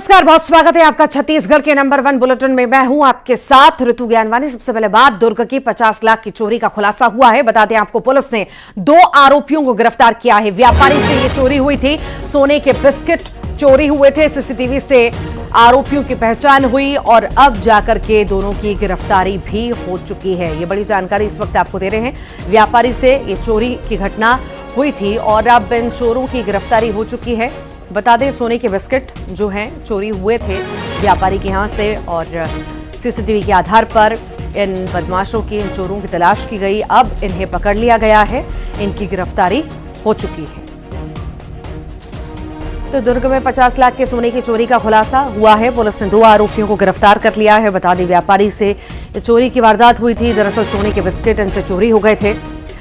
नमस्कार, बहुत स्वागत है आपका छत्तीसगढ़ के नंबर 1 बुलेटिन में। मैं हूं आपके साथ ऋतु ज्ञानवानी। सबसे पहले बात, दुर्ग की 50 लाख की चोरी का खुलासा हुआ है। बता दें आपको, पुलिस ने 2 आरोपियों को गिरफ्तार किया है। व्यापारी से ये चोरी हुई थी, सोने के बिस्किट चोरी हुए थे। सीसीटीवी से आरोपियों की पहचान हुई और अब जाकर के दोनों की गिरफ्तारी भी हो चुकी है। ये बड़ी जानकारी इस वक्त आपको दे रहे हैं। व्यापारी से ये चोरी की घटना हुई थी और अब इन चोरों की गिरफ्तारी हो चुकी है। बता दें, सोने के बिस्किट जो हैं चोरी हुए थे व्यापारी के यहाँ से और सीसीटीवी के आधार पर इन बदमाशों की, इन चोरों की तलाश की गई। अब इन्हें पकड़ लिया गया है, इनकी गिरफ्तारी हो चुकी है। तो दुर्ग में 50 लाख के सोने की चोरी का खुलासा हुआ है। पुलिस ने 2 आरोपियों को गिरफ्तार कर लिया है। बता दें, व्यापारी से चोरी की वारदात हुई थी। दरअसल सोने के बिस्किट इनसे चोरी हो गए थे।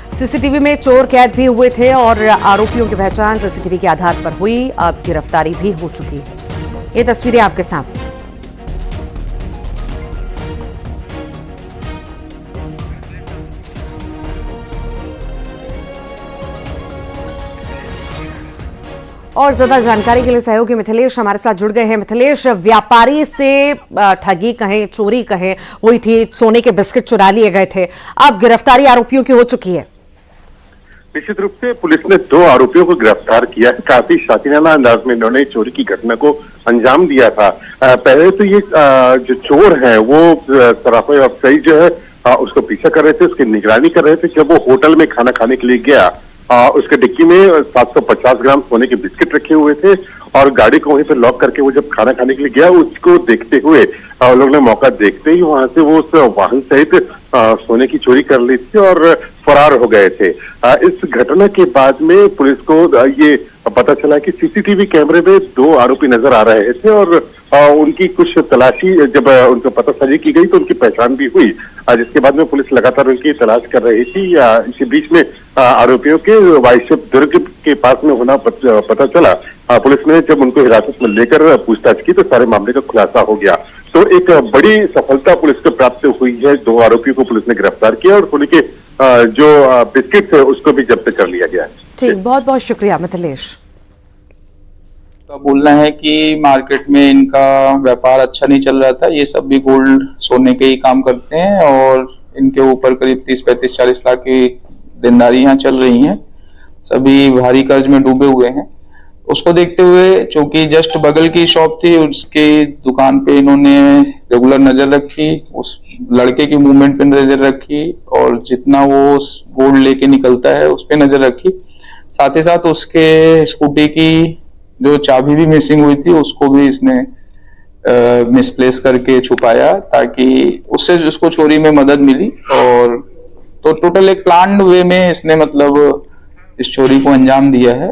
सीसीटीवी में चोर कैद भी हुए थे और आरोपियों की पहचान सीसीटीवी के आधार पर हुई। अब गिरफ्तारी भी हो चुकी है। ये तस्वीरें आपके सामने। और ज्यादा जानकारी के लिए सहयोगी मिथिलेश हमारे साथ जुड़ गए हैं। मिथिलेश, व्यापारी से ठगी कहें, चोरी कहें, हुई थी, सोने के बिस्किट चुरा लिए गए थे। अब गिरफ्तारी आरोपियों की हो चुकी है। निश्चित रूप से पुलिस ने 2 आरोपियों को गिरफ्तार किया है। काफी शातिराना अंदाज में इन्होंने चोरी की घटना को अंजाम दिया था। पहले तो ये जो चोर है वो सराफा व्यवसायी जो है उसको पीछा कर रहे थे, उसकी निगरानी कर रहे थे। जब वो होटल में खाना खाने के लिए गया, उसके डिक्की में 750 ग्राम सोने के बिस्किट रखे हुए थे और गाड़ी को वहीं पे लॉक करके वो जब खाना खाने के लिए गया, उसको देखते हुए लोगों ने मौका देखते ही वहां से वो उस वाहन सहित सोने की चोरी कर ली थी और फरार हो गए थे। इस घटना के बाद में पुलिस को ये पता चला कि सीसीटीवी कैमरे में 2 आरोपी नजर आ रहे थे और उनकी कुछ तलाशी जब उनको पता साझी की गई तो उनकी पहचान भी हुई, जिसके बाद में पुलिस लगातार उनकी तलाश कर रही थी। इसी बीच में आरोपियों के वाइशप दुर्ग के पास में होना पता चला। पुलिस ने जब उनको हिरासत में लेकर पूछताछ की तो सारे मामले का खुलासा हो गया। तो एक बड़ी सफलता पुलिस को प्राप्त हुई है। 2 आरोपियों को पुलिस ने गिरफ्तार किया और सोने के जो बिस्किट थे उसको भी जब्त कर लिया गया है। ठीक, बहुत बहुत शुक्रिया मिथिलेश। तो बोलना है कि मार्केट में इनका व्यापार अच्छा नहीं चल रहा था। ये सब भी गोल्ड सोने के ही काम करते हैं और इनके ऊपर करीब 30, 35, 40 लाख की देनदारी यहाँ चल रही हैं। सभी भारी कर्ज में डूबे हुए हैं। उसको देखते हुए, चूंकि जस्ट बगल की शॉप थी, उसकी दुकान पे इन्होंने रेगुलर नजर रखी, उस लड़के की मूवमेंट पे नजर रखी और जितना वो गोल्ड लेके निकलता है उस पे नजर रखी। साथ ही साथ उसके स्कूटी की जो चाबी भी मिसिंग हुई थी उसको भी इसने मिसप्लेस करके छुपाया ताकि उससे उसको चोरी में मदद मिली। और तो टोटल एक प्लान्ड वे में इसने मतलब इस चोरी को अंजाम दिया है।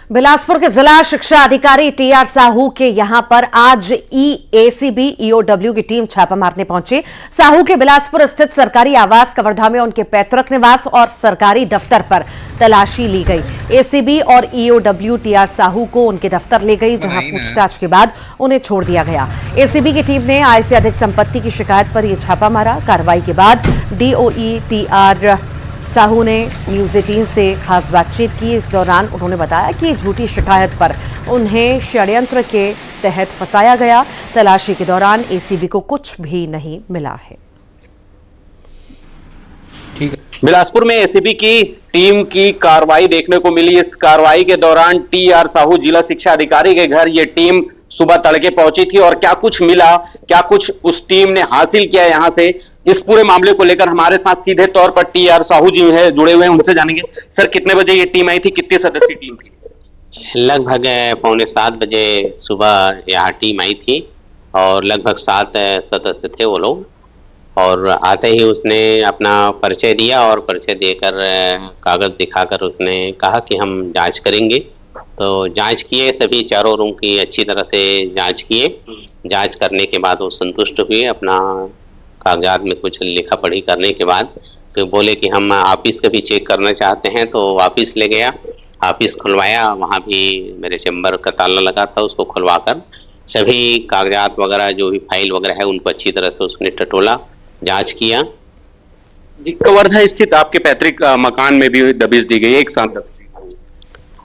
बिलासपुर के जिला शिक्षा अधिकारी टीआर साहू के यहां पर आज एसीबी ईओडब्ल्यू की टीम छापा मारने पहुंची। साहू के बिलासपुर स्थित सरकारी आवास कवर्धा में उनके पैतृक निवास और सरकारी दफ्तर पर तलाशी ली गई। एसीबी और ईओडब्ल्यू टीआर साहू को उनके दफ्तर ले गई, जहां पूछताछ के बाद उन्हें छोड़ दिया गया। एसीबी की टीम ने आय से अधिक संपत्ति की शिकायत पर यह छापा मारा। कार्रवाई के बाद डीओई टीआर साहू ने न्यूज 18 से खास बातचीत की। इस दौरान उन्होंने बताया कि झूठी शिकायत पर उन्हें षड्यंत्र के तहत फंसाया गया। तलाशी के दौरान एसीबी को कुछ भी नहीं मिला है। ठीक है। बिलासपुर में एसीबी की टीम की कार्रवाई देखने को मिली। इस कार्रवाई के दौरान टीआर साहू जिला शिक्षा अधिकारी के घर ये टीम सुबह तड़के पहुंची थी और क्या कुछ मिला, क्या कुछ उस टीम ने हासिल किया यहां से, इस पूरे मामले को लेकर हमारे साथ सीधे तौर पर टीआर साहू जी है जुड़े हुए हैं, उनसे जानेंगे। सर, कितने बजे ये टीम आई थी, कितने सदस्यीय टीम थी? लगभग 6:45 बजे सुबह यहाँ टीम आई थी और लगभग 7 सदस्य थे वो लोग। और आते ही उसने अपना परिचय दिया और परिचय देकर कागज दिखाकर उसने कहा कि हम जांच करेंगे। तो जांच किए, सभी चारों रूम की अच्छी तरह से जांच किए। जांच करने के बाद वो संतुष्ट हुए। अपना कागजात में कुछ लिखा पढ़ी करने के बाद तो बोले कि हम ऑफिस का भी चेक करना चाहते हैं। तो ऑफिस ले गया, ऑफिस खुलवाया। वहाँ भी मेरे चैम्बर का ताला लगा था, उसको खुलवाकर सभी कागजात वगैरह जो भी फाइल वगैरह है उनको अच्छी तरह से उसने टटोला, जांच किया। कवर्धा स्थित आपके पैतृक मकान में भी दबिश दी गई, एक साथ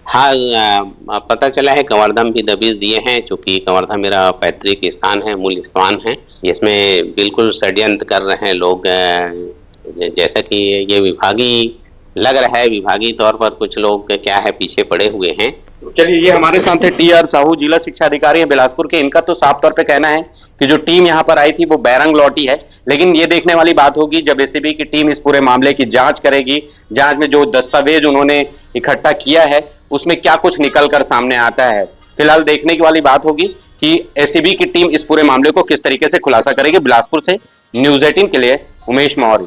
हाँ, पता चला है कवर्धा भी दबिश दिए हैं, चूंकि कवर्धा मेरा पैतृक स्थान है, मूल स्थान है। इसमें बिल्कुल षड्यंत्र कर रहे हैं लोग, जैसा कि ये विभागीय लग रहा है, विभागीय तौर पर कुछ लोग क्या है पीछे पड़े हुए हैं। चलिए, ये हमारे साथ है टी आर साहू, जिला शिक्षा अधिकारी हैं बिलासपुर के। इनका तो साफ तौर पे कहना है कि जो टीम यहाँ पर आई थी वो बैरंग लौटी है, लेकिन ये देखने वाली बात होगी जब एसीबी की टीम इस पूरे मामले की जांच करेगी। जांच में जो दस्तावेज उन्होंने इकट्ठा किया है उसमें क्या कुछ निकल कर सामने आता है, फिलहाल देखने की वाली बात होगी कि एसीबी की टीम इस पूरे मामले को किस तरीके से खुलासा करेगी। बिलासपुर से न्यूज 18 के लिए उमेश मौर्य।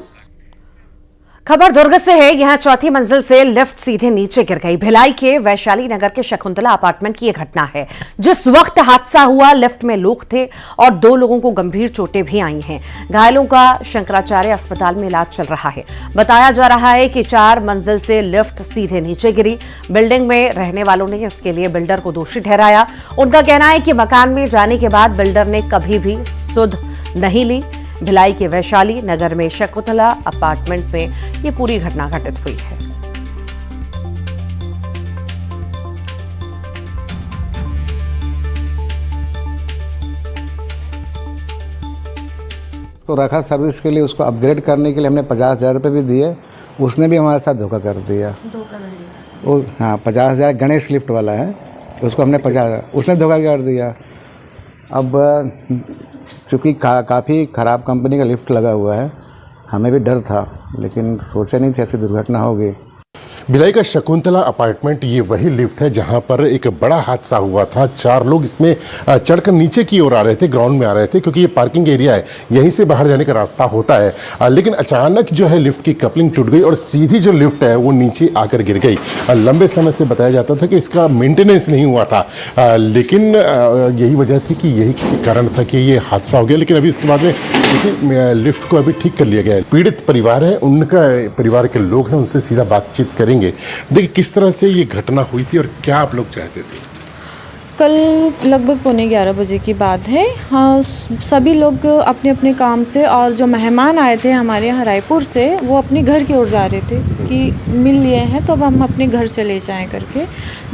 खबर दुर्ग से है। यहां चौथी मंजिल से लिफ्ट सीधे नीचे गिर गई। भिलाई के वैशाली नगर के शकुंतला अपार्टमेंट की यह घटना है। जिस वक्त हादसा हुआ लिफ्ट में लोग थे और 2 लोगों को गंभीर चोटें भी आई हैं। घायलों का शंकराचार्य अस्पताल में इलाज चल रहा है। बताया जा रहा है कि 4 मंजिल से लिफ्ट सीधे नीचे गिरी। बिल्डिंग में रहने वालों ने इसके लिए बिल्डर को दोषी ठहराया। उनका कहना है कि मकान में जाने के बाद बिल्डर ने कभी भी सुध नहीं ली। भिलाई के वैशाली नगर में शकुंतला अपार्टमेंट में ये पूरी घटना घटित हुई है। तो रखा सर्विस के लिए, उसको अपग्रेड करने के लिए हमने 50,000 रुपये भी दिए। उसने भी हमारे साथ धोखा कर दिया। वो हाँ 50,000 गणेश लिफ्ट वाला है, उसको हमने 50,000, उसने धोखा कर दिया। अब चूँकि काफ़ी ख़राब कंपनी का लिफ्ट लगा हुआ है, हमें भी डर था, लेकिन सोचा नहीं था ऐसी दुर्घटना होगी। भिलाई का शकुंतला अपार्टमेंट ये वही लिफ्ट है जहां पर एक बड़ा हादसा हुआ था। 4 लोग इसमें चढ़कर नीचे की ओर आ रहे थे, ग्राउंड में आ रहे थे, क्योंकि ये पार्किंग एरिया है, यहीं से बाहर जाने का रास्ता होता है। लेकिन अचानक जो है लिफ्ट की कपलिंग टूट गई और सीधी जो लिफ्ट है वो नीचे आकर गिर गई। लंबे समय से बताया जाता था कि इसका मेंटेनेंस नहीं हुआ था, लेकिन यही वजह थी कि यही कारण था कि ये हादसा हो गया। लेकिन अभी इसके बाद में लिफ्ट को अभी ठीक कर लिया गया है। पीड़ित परिवार है, उनका परिवार के लोग हैं, उनसे सीधा बातचीत करेंगे। देखिए किस तरह से ये घटना हुई थी और क्या आप लोग चाहते थे। कल लगभग 11:15 बजे की बात है। हाँ, सभी लोग अपने अपने काम से, और जो मेहमान आए थे हमारे यहाँ रायपुर से, वो अपने घर की ओर जा रहे थे कि मिल लिए हैं तो अब हम अपने घर चले जाएं करके।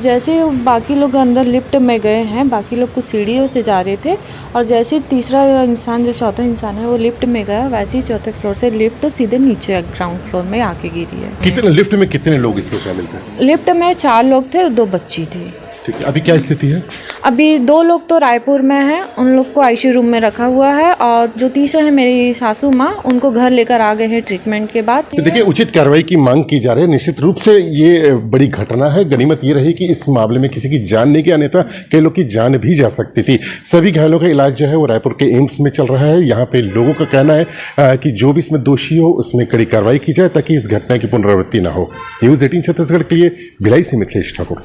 जैसे बाकी लोग अंदर लिफ्ट में गए हैं, बाकी लोग कुछ सीढ़ियों से जा रहे थे, और जैसे तीसरा इंसान, जो चौथा इंसान है, वो लिफ्ट में गया, वैसे ही चौथे फ्लोर से लिफ्ट सीधे नीचे ग्राउंड फ्लोर में आके गिरी है। कितने लिफ्ट में कितने लोग इसमें शामिल थे? लिफ्ट में 4 लोग थे, 2 बच्ची थी। ठीक है, अभी क्या स्थिति है? अभी 2 लोग तो रायपुर में हैं, उन लोग को आईसीयू रूम में रखा हुआ है, और जो तीसरा है मेरी सासू माँ, उनको घर लेकर आ गए हैं ट्रीटमेंट के बाद। तो देखिए उचित कार्रवाई की मांग की जा रही है। निश्चित रूप से ये बड़ी घटना है। गनीमत ये रही कि इस मामले में किसी की जान नहीं गई, अन्यथा कई लोग की जान भी जा सकती थी। सभी घायलों का इलाज जो है वो रायपुर के एम्स में चल रहा है। यहाँ पे लोगों का कहना है कि जो भी इसमें दोषी हो उसमें कड़ी कार्रवाई की जाए ताकि इस घटना की पुनरावृत्ति न हो। न्यूज 18 छत्तीसगढ़ के लिए भिलाई से मिथिलेश ठाकुर।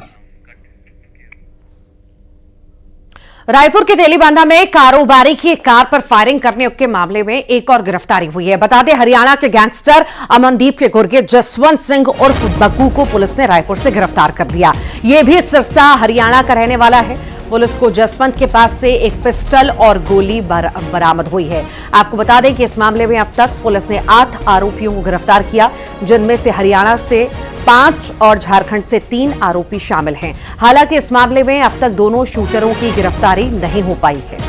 रायपुर के तेलीबांधा में कारोबारी की कार पर फायरिंग करने के मामले में एक और गिरफ्तारी हुई है। बता दें, हरियाणा के गैंगस्टर अमनदीप के गुर्गे जसवंत सिंह उर्फ बग्गू को पुलिस ने रायपुर से गिरफ्तार कर लिया। यह भी सिरसा हरियाणा का रहने वाला है। पुलिस को जसवंत के पास से एक पिस्टल और गोली बरामद हुई है। आपको बता दें कि इस मामले में अब तक पुलिस ने 8 आरोपियों को गिरफ्तार किया, जिनमें से हरियाणा से 5 और झारखंड से 3 आरोपी शामिल हैं। हालांकि इस मामले में अब तक दोनों शूटरों की गिरफ्तारी नहीं हो पाई है।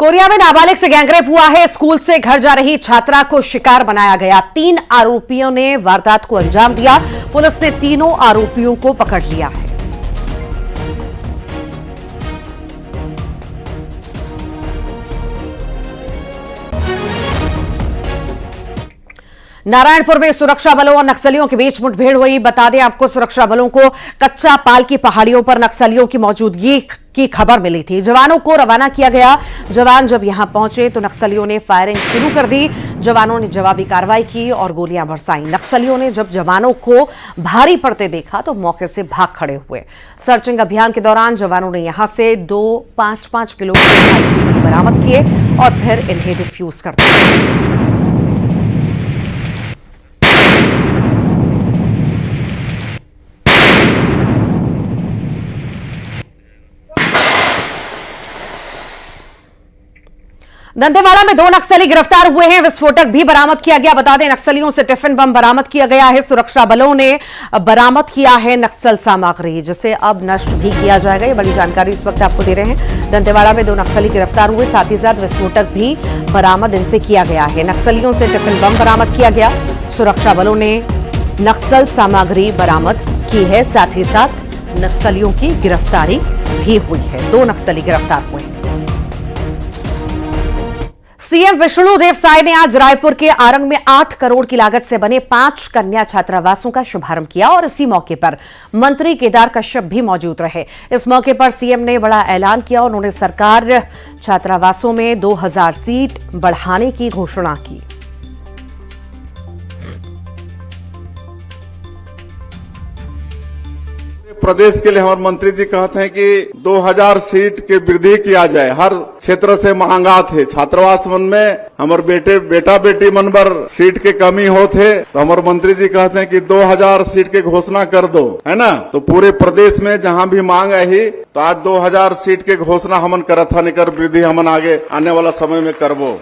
कोरिया में नाबालिग से गैंगरेप हुआ है। स्कूल से घर जा रही छात्रा को शिकार बनाया गया। 3 आरोपियों ने वारदात को अंजाम दिया। पुलिस ने तीनों आरोपियों को पकड़ लिया है। नारायणपुर में सुरक्षा बलों और नक्सलियों के बीच मुठभेड़ हुई। बता दें आपको, सुरक्षा बलों को कच्चा पाल की पहाड़ियों पर नक्सलियों की मौजूदगी की खबर मिली थी। जवानों को रवाना किया गया। जवान जब यहां पहुंचे तो नक्सलियों ने फायरिंग शुरू कर दी। जवानों ने जवाबी कार्रवाई की और गोलियां बरसाई। नक्सलियों ने जब जवानों को भारी पड़ते देखा तो मौके से भाग खड़े हुए। सर्चिंग अभियान के दौरान जवानों ने यहां से 2 5-5 किलो के बरामद किए और फिर इन्हें डिफ्यूज कर दिया। दंतेवाड़ा में 2 नक्सली गिरफ्तार हुए हैं। विस्फोटक भी बरामद किया गया। बता दें, नक्सलियों से टिफिन बम बरामद किया गया है। सुरक्षा बलों ने बरामद किया है नक्सल सामग्री, जिसे अब नष्ट भी किया जाएगा। ये बड़ी जानकारी इस वक्त आपको दे रहे हैं। दंतेवाड़ा में 2 नक्सली गिरफ्तार हुए, साथ ही साथ विस्फोटक भी बरामद इनसे किया गया है। नक्सलियों से टिफिन बम बरामद किया गया। सुरक्षा बलों ने नक्सल सामग्री बरामद की है, साथ ही साथ नक्सलियों की गिरफ्तारी भी हुई है। 2 नक्सली गिरफ्तार हुए हैं। सीएम विष्णुदेव साय ने आज रायपुर के आरंग में 8 करोड़ की लागत से बने 5 कन्या छात्रावासों का शुभारंभ किया और इसी मौके पर मंत्री केदार कश्यप भी मौजूद रहे। इस मौके पर सीएम ने बड़ा ऐलान किया। उन्होंने सरकार छात्रावासों में 2000 सीट बढ़ाने की घोषणा की। प्रदेश के लिए हमारे मंत्री जी कहते हैं कि 2000 सीट की वृद्धि किया जाए। हर क्षेत्र से महंगा थे छात्रावास मन में, हमारे बेटा बेटी मन पर सीट के कमी होते, तो हमारे मंत्री जी कहते हैं कि 2000 सीट की घोषणा कर दो, है ना। तो पूरे प्रदेश में जहां भी मांग आई तो आज 2000 सीट की घोषणा हमन करत हन, एकर वृद्धि हमन आगे आने वाला समय में करबो।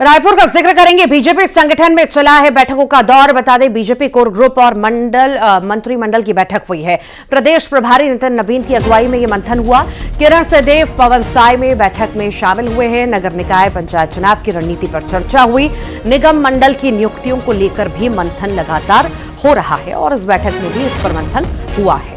रायपुर का जिक्र करेंगे। बीजेपी संगठन में चला है बैठकों का दौर। बता दें, बीजेपी कोर ग्रुप और मंत्रिमंडल की बैठक हुई है। प्रदेश प्रभारी नितिन नवीन की अगुवाई में यह मंथन हुआ। किरण सदेव, पवन साय में बैठक में शामिल हुए हैं। नगर निकाय पंचायत चुनाव की रणनीति पर चर्चा हुई। निगम मंडल की नियुक्तियों को लेकर भी मंथन लगातार हो रहा है और इस बैठक में भी इस पर मंथन हुआ है।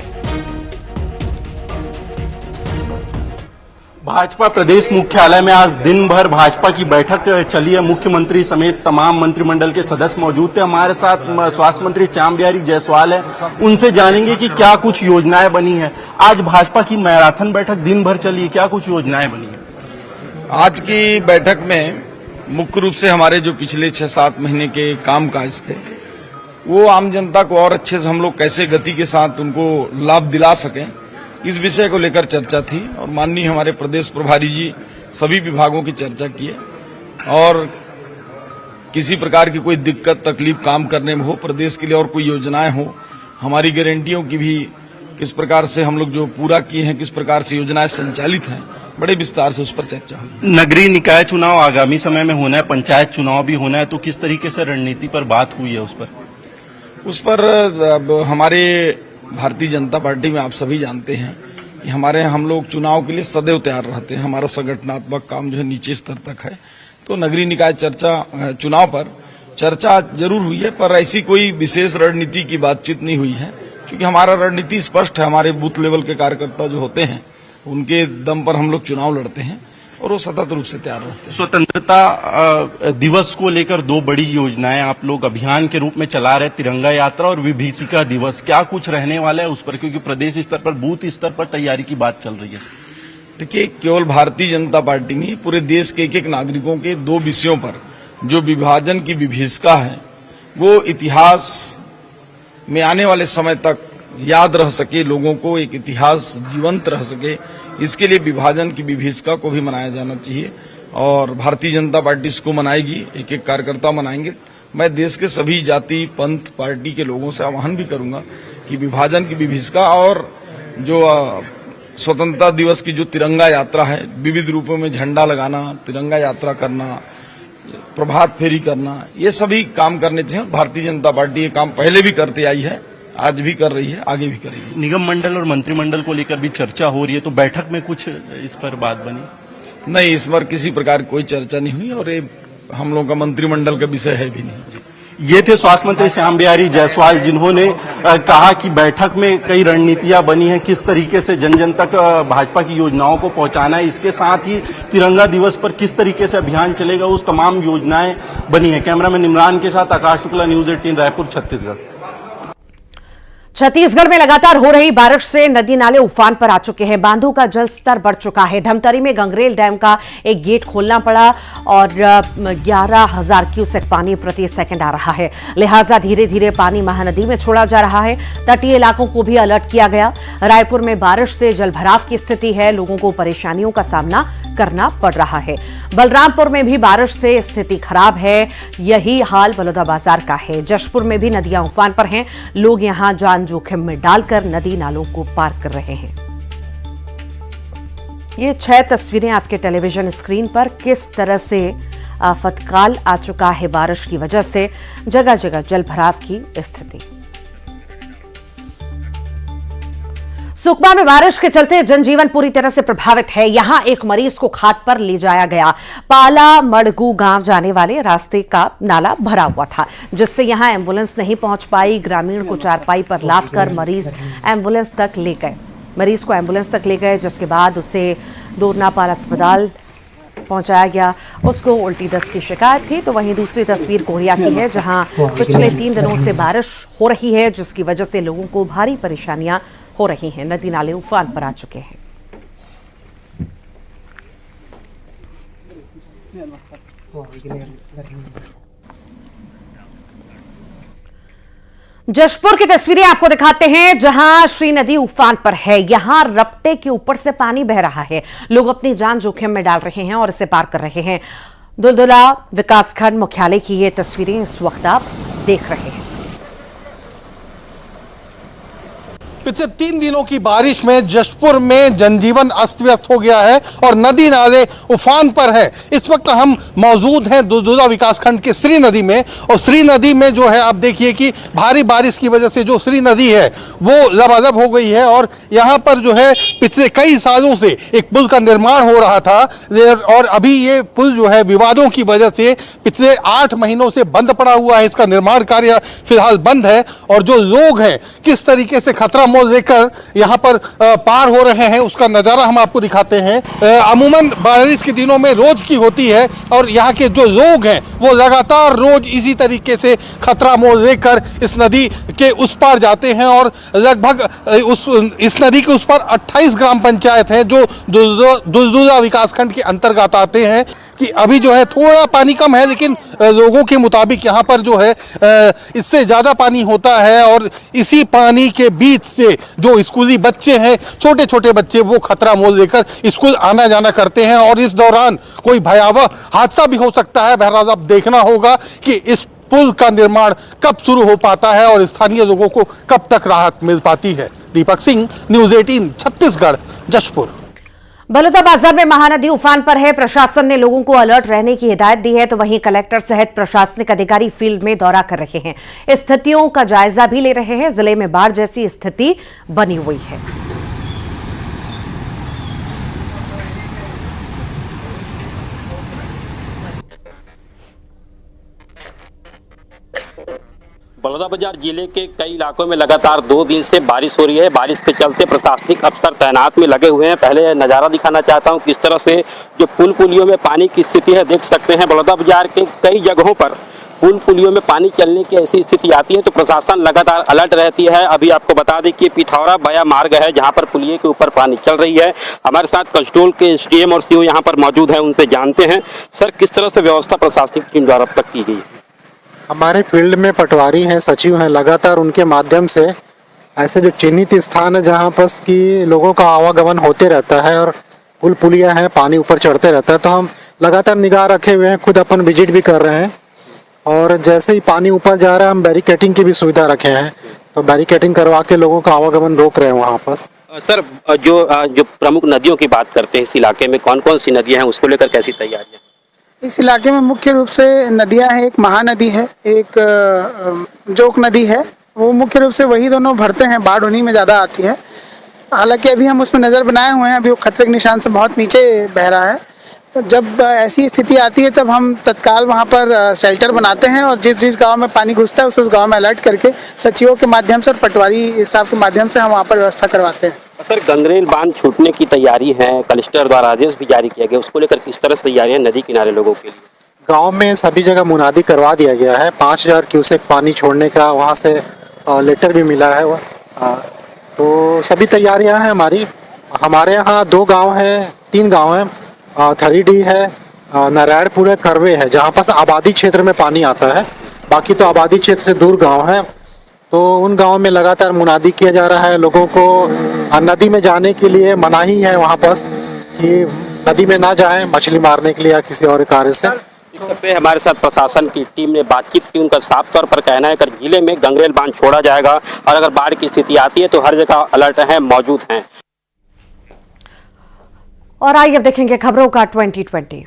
भाजपा प्रदेश मुख्यालय में आज दिन भर भाजपा की बैठक चली है। मुख्यमंत्री समेत तमाम मंत्रिमंडल के सदस्य मौजूद थे। हमारे साथ स्वास्थ्य मंत्री श्याम बिहारी जायसवाल है, उनसे जानेंगे कि क्या कुछ योजनाएं बनी है। आज भाजपा की मैराथन बैठक दिन भर चली है, क्या कुछ योजनाएं बनी है? आज की बैठक में मुख्य रूप से हमारे जो पिछले 6-7 महीने के कामकाज थे, वो आम जनता को और अच्छे से हम लोग कैसे गति के साथ उनको लाभ दिला सकें, इस विषय को लेकर चर्चा थी। और माननीय हमारे प्रदेश प्रभारी जी सभी विभागों की चर्चा किए और किसी प्रकार की कोई दिक्कत तकलीफ काम करने में हो, प्रदेश के लिए और कोई योजनाएं हो, हमारी गारंटियों की भी किस प्रकार से हम लोग जो पूरा किए हैं, किस प्रकार से योजनाएं संचालित हैं, बड़े विस्तार से उस पर चर्चा हुई। नगरीय निकाय चुनाव आगामी समय में होना है, पंचायत चुनाव भी होना है, तो किस तरीके से रणनीति पर बात हुई है उस पर हमारे भारतीय जनता पार्टी में आप सभी जानते हैं कि हमारे हम लोग चुनाव के लिए सदैव तैयार रहते हैं। हमारा संगठनात्मक काम जो है नीचे स्तर तक है। तो नगरीय निकाय चुनाव पर चर्चा जरूर हुई है, पर ऐसी कोई विशेष रणनीति की बातचीत नहीं हुई है, क्योंकि हमारा रणनीति स्पष्ट है। हमारे बूथ लेवल के कार्यकर्ता जो होते हैं, उनके दम पर हम लोग चुनाव लड़ते हैं और वो सतत रूप से तैयार रहते हैं। स्वतंत्रता दिवस को लेकर 2 बड़ी योजनाएं आप लोग अभियान के रूप में चला रहे, तिरंगा यात्रा और विभीषिका दिवस, क्या कुछ रहने वाला है उस पर, क्योंकि प्रदेश स्तर पर बूथ स्तर पर तैयारी की बात चल रही है? देखिए, केवल भारतीय जनता पार्टी नहीं, पूरे देश के एक नागरिकों के 2 विषयों पर जो विभाजन की विभीषिका है, वो इतिहास में आने वाले समय तक याद रह सके, लोगों को एक इतिहास जीवंत रह सके, इसके लिए विभाजन की विभीषिका को भी मनाया जाना चाहिए। और भारतीय जनता पार्टी इसको मनाएगी, एक एक कार्यकर्ता मनाएंगे। मैं देश के सभी जाति पंथ पार्टी के लोगों से आह्वान भी करूंगा कि विभाजन की विभीषिका और जो स्वतंत्रता दिवस की जो तिरंगा यात्रा है, विविध रूपों में झंडा लगाना, तिरंगा यात्रा करना, प्रभात फेरी करना, ये सभी काम करने चाहिए। भारतीय जनता पार्टी ये काम पहले भी करते आई है, आज भी कर रही है, आगे भी करेगी। निगम मंडल और मंत्रिमंडल को लेकर भी चर्चा हो रही है, तो बैठक में कुछ इस पर बात बनी? नहीं, इस पर किसी प्रकार कोई चर्चा नहीं हुई और ये हम लोगों का मंत्रिमंडल का विषय है भी नहीं। ये थे स्वास्थ्य मंत्री श्याम बिहारी जायसवाल, जिन्होंने कहा कि बैठक में कई रणनीतियां बनी हैं, किस तरीके से जन जन तक भाजपा की योजनाओं को पहुंचाना है, इसके साथ ही तिरंगा दिवस पर किस तरीके से अभियान चलेगा, उस तमाम योजनाएं बनी है। कैमरामैन इमरान के साथ आकाश शुक्ला, न्यूज 18 रायपुर, छत्तीसगढ़। छत्तीसगढ़ में लगातार हो रही बारिश से नदी नाले उफान पर आ चुके हैं। बांधों का जल स्तर बढ़ चुका है। धमतरी में गंगरेल डैम का एक गेट खोलना पड़ा और 11,000 क्यूसेक पानी प्रति सेकंड आ रहा है। लिहाजा धीरे धीरे पानी महानदी में छोड़ा जा रहा है। तटीय इलाकों को भी अलर्ट किया गया। रायपुर में बारिश से जलभराव की स्थिति है। लोगों को परेशानियों का सामना करना पड़ रहा है। बलरामपुर में भी बारिश से स्थिति खराब है। यही हाल बलौदाबाजार का है। जशपुर में भी नदियां उफान पर हैं। लोग यहां जान जोखिम में डालकर नदी नालों को पार कर रहे हैं। ये 6 तस्वीरें आपके टेलीविजन स्क्रीन पर किस तरह से आफतकाल आ चुका है बारिश की वजह से, जगह जगह जलभराव की स्थिति। सुकमा में बारिश के चलते जनजीवन पूरी तरह से प्रभावित है। यहां एक मरीज को खाट पर ले जाया गया। पाला मड़गू गांव जाने वाले रास्ते का नाला भरा हुआ था, जिससे यहां एम्बुलेंस नहीं पहुंच पाई। ग्रामीण को चारपाई पर लादकर मरीज को एम्बुलेंस तक ले गए, जिसके बाद उसे दोरनापाल अस्पताल पहुंचाया गया। उसको उल्टी दस्त की शिकायत थी। तो वहीं दूसरी तस्वीर कोरिया की है, जहां पिछले 3 दिनों से बारिश हो रही है, जिसकी वजह से लोगों को भारी परेशानियां हो रही हैं। नदी नाले उफान पर आ चुके हैं। जशपुर की तस्वीरें आपको दिखाते हैं, जहां श्री नदी उफान पर है। यहां रपटे के ऊपर से पानी बह रहा है। लोग अपनी जान जोखिम में डाल रहे हैं और इसे पार कर रहे हैं। दुलदुला विकासखंड मुख्यालय की ये तस्वीरें इस वक्त आप देख रहे हैं। पिछले 3 दिनों की बारिश में जशपुर में जनजीवन अस्त व्यस्त हो गया है और नदी नाले उफान पर है। इस वक्त हम मौजूद हैं दुलदुला विकासखंड के श्री नदी में, और श्री नदी में जो है आप देखिए कि भारी बारिश की वजह से जो श्री नदी है वो लबालब हो गई है। और यहाँ पर जो है पिछले कई सालों से एक पुल का निर्माण हो रहा था, और अभी ये पुल जो है विवादों की वजह से पिछले 8 महीनों से बंद पड़ा हुआ है। इसका निर्माण कार्य फिलहाल बंद है, और जो लोग हैं किस तरीके से खतरा मोल लेकर यहाँ पर पार हो रहे हैं, उसका नज़ारा हम आपको दिखाते हैं। अमूमन बारिश के दिनों में रोज की होती है, और यहाँ के जो लोग हैं वो लगातार रोज इसी तरीके से खतरा मोल लेकर इस नदी के उस पार जाते हैं। और लगभग इस नदी के उस पार 28 ग्राम पंचायत हैं जो दुलदुला विकासखंड के अंतर्गत आते हैं। कि अभी जो है थोड़ा पानी कम है, लेकिन लोगों के मुताबिक यहाँ पर जो है इससे ज़्यादा पानी होता है। और इसी पानी के बीच से जो स्कूली बच्चे हैं, छोटे छोटे बच्चे, वो खतरा मोल लेकर स्कूल आना जाना करते हैं, और इस दौरान कोई भयावह हादसा भी हो सकता है। बहरहाल अब देखना होगा कि इस पुल का निर्माण कब शुरू हो पाता है और स्थानीय लोगों को कब तक राहत मिल पाती है। दीपक सिंह, न्यूज़ 18 छत्तीसगढ़, जशपुर। बलौदाबाजार में महानदी उफान पर है। प्रशासन ने लोगों को अलर्ट रहने की हिदायत दी है। तो वहीं कलेक्टर सहित प्रशासनिक अधिकारी फील्ड में दौरा कर रहे हैं, स्थितियों का जायजा भी ले रहे हैं। जिले में बाढ़ जैसी स्थिति बनी हुई है। बलौदाबाजार जिले के कई इलाकों में लगातार 2 दिन से बारिश हो रही है। बारिश के चलते प्रशासनिक अफसर तैनात में लगे हुए हैं। पहले नज़ारा दिखाना चाहता हूं किस तरह से जो पुल पुलियों में पानी की स्थिति है, देख सकते हैं। बलौदाबाजार के कई जगहों पर पुल पुलियों में पानी चलने की ऐसी स्थिति आती है तो प्रशासन लगातार अलर्ट रहती है। अभी आपको बता दें कि पिथौरा बया मार्ग है, जहाँ पर पुलिये के ऊपर पानी चल रही है। हमारे साथ कसडोल के SDM और CO यहाँ पर मौजूद हैं, उनसे जानते हैं सर किस तरह से व्यवस्था प्रशासनिक टीम द्वारा अब तक की गई है। हमारे फील्ड में पटवारी हैं, सचिव हैं, लगातार उनके माध्यम से ऐसे जो चिन्हित स्थान है जहाँ पर कि लोगों का आवागमन होते रहता है और पुल पुलिया हैं, पानी ऊपर चढ़ते रहता है, तो हम लगातार निगाह रखे हुए हैं। खुद अपन विजिट भी कर रहे हैं, और जैसे ही पानी ऊपर जा रहा है हम बैरिकेटिंग की भी सुविधा रखे हैं, तो बैरिकेटिंग करवा के लोगों का आवागमन रोक रहे हैं वहाँ पर। सर जो प्रमुख नदियों की बात करते हैं, इस इलाके में कौन कौन सी नदियाँ हैं, उसको लेकर कैसी तैयारियाँ? इस इलाके में मुख्य रूप से नदियां हैं। एक महानदी है, एक जोक नदी है। वो मुख्य रूप से वही दोनों भरते हैं, बाढ़ उन्हीं में ज़्यादा आती है। हालांकि अभी हम उसमें नज़र बनाए हुए हैं, अभी वो खतरे के निशान से बहुत नीचे बह रहा है। जब ऐसी स्थिति आती है तब हम तत्काल वहाँ पर शेल्टर बनाते हैं, और जिस गांव में पानी घुसता है उस गांव में अलर्ट करके सचिवों के माध्यम से और पटवारी साहब के माध्यम से हम वहाँ पर व्यवस्था करवाते हैं। सर, गंगरेल बांध छूटने की तैयारी है, कलेक्टर द्वारा आदेश भी जारी किया गया, उसको लेकर किस तरह से तैयारी है नदी किनारे लोगों के लिए? गांव में सभी जगह मुनादी करवा दिया गया है। 5000 क्यूसेक पानी छोड़ने का वहाँ से लेटर भी मिला है। तो सभी तैयारियां हैं हमारी। हमारे यहाँ 2 गांव हैं, 3 गांव हैं, थरीडी है, नारायणपुर है, करवे है, जहाँ पर आबादी क्षेत्र में पानी आता है। बाकी तो आबादी क्षेत्र से दूर गाँव है, तो उन गाँव में लगातार मुनादी किया जा रहा है। लोगों को नदी में जाने के लिए मनाही है वहाँ पर, कि नदी में ना जाएं मछली मारने के लिए या किसी और कार्य से। देख सकते हैं हमारे साथ प्रशासन की टीम ने बातचीत की। उनका साफ तौर पर कहना है कि जिले में गंगरेल बांध छोड़ा जाएगा, और अगर बाढ़ की स्थिति आती है तो हर जगह अलर्ट है, मौजूद हैं। और आइए अब देखेंगे खबरों का 2020।